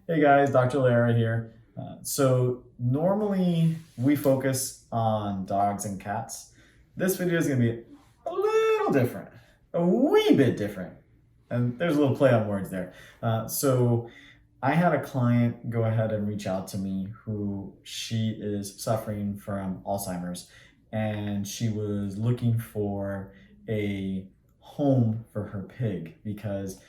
Hey guys, Dr. Lera here. So normally we focus on dogs and cats. This video is going to be a little different, a wee bit different. And there's a little play on words there. So I had a client go ahead and reach out to me who she is suffering from Alzheimer's, and she was looking for a home for her pig because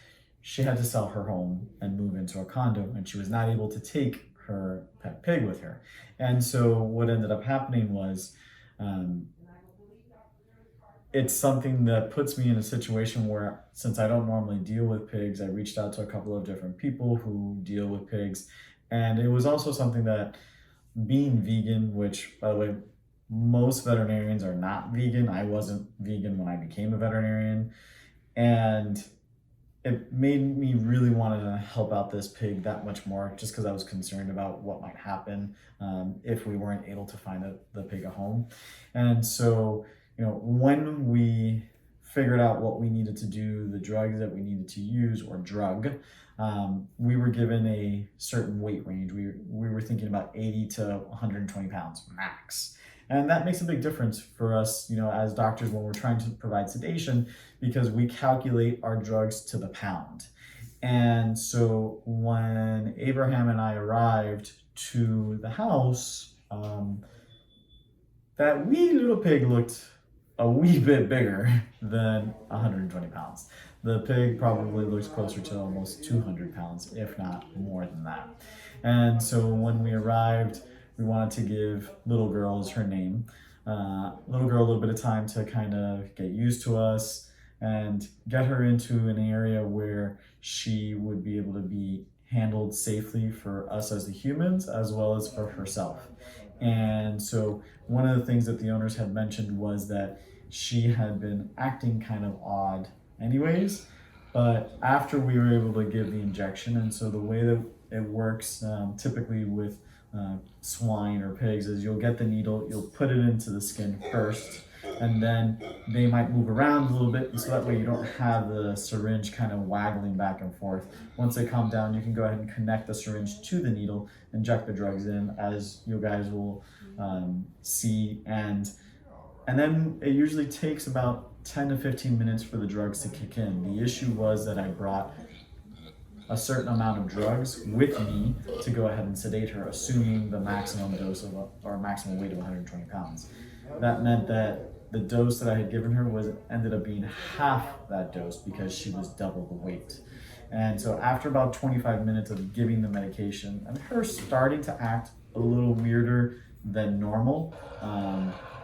she had to sell her home and move into a condo, and she was not able to take her pet pig with her. And so what ended up happening was um, it's something that puts me in a situation where, since I don't normally deal with pigs, I reached out to a couple of different people who deal with pigs. And it was also something that, being vegan, which, by the way, most veterinarians are not vegan. I wasn't vegan when I became a veterinarian. And it made me really want to help out this pig that much more, just because I was concerned about what might happen if we weren't able to find the pig a home. And so, when we figured out what we needed to do, the drugs that we needed to use or drug, we were given a certain weight range. We were thinking about 80 to 120 pounds max. And that makes a big difference for us, as doctors when we're trying to provide sedation, because we calculate our drugs to the pound. And so when Abraham and I arrived to the house, that wee little pig looked a wee bit bigger than 120 pounds. The pig probably looks closer to almost 200 pounds, if not more than that. And so when we arrived, we wanted to give little girl is her name. Little girl a little bit of time to kind of get used to us and get her into an area where she would be able to be handled safely for us as the humans, as well as for herself. And so one of the things that the owners had mentioned was that she had been acting kind of odd anyways, but after we were able to give the injection, and so the way that it works typically with swine or pigs is you'll get the needle, you'll put it into the skin first, and then they might move around a little bit, and so that way you don't have the syringe kind of waggling back and forth. Once they calm down, you can go ahead and connect the syringe to the needle, inject the drugs in, as you guys will see, and then it usually takes about 10 to 15 minutes for the drugs to kick in. The issue was that I brought a certain amount of drugs with me to go ahead and sedate her, assuming the maximum dose of or maximum weight of 120 pounds. That meant that the dose that I had given her ended up being half that dose because she was double the weight. And so after about 25 minutes of giving the medication and her starting to act a little weirder than normal,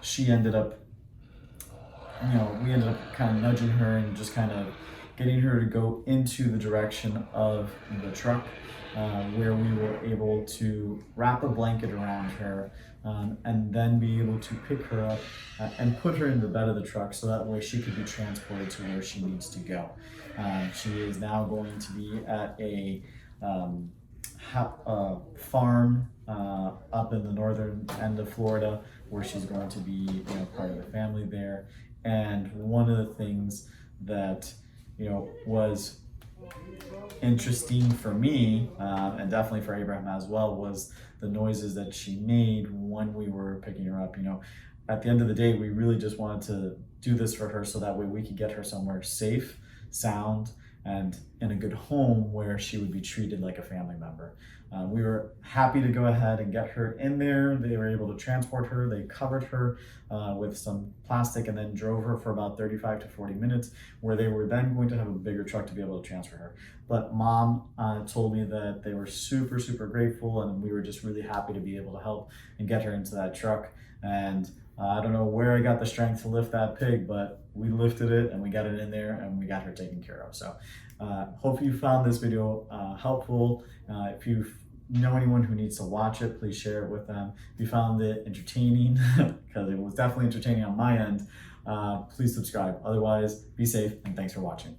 she ended up, we ended up kind of nudging her and just kind of getting her to go into the direction of the truck, where we were able to wrap a blanket around her and then be able to pick her up and put her in the bed of the truck so that way she could be transported to where she needs to go. She is now going to be at a farm up in the northern end of Florida, where she's going to be part of the family there. And one of the things that was interesting for me, and definitely for Abraham as well, was the noises that she made when we were picking her up. At the end of the day, we really just wanted to do this for her so that way we could get her somewhere safe, sound, and in a good home where she would be treated like a family member. We were happy to go ahead and get her in there. They were able to transport her. They covered her with some plastic and then drove her for about 35 to 40 minutes, where they were then going to have a bigger truck to be able to transfer her. But mom told me that they were super, super grateful, and we were just really happy to be able to help and get her into that truck. And I don't know where I got the strength to lift that pig, but we lifted it and we got it in there and we got her taken care of. So hope you found this video helpful. If you know anyone who needs to watch it, please share it with them. If you found it entertaining, because it was definitely entertaining on my end, please subscribe. Otherwise, be safe and thanks for watching.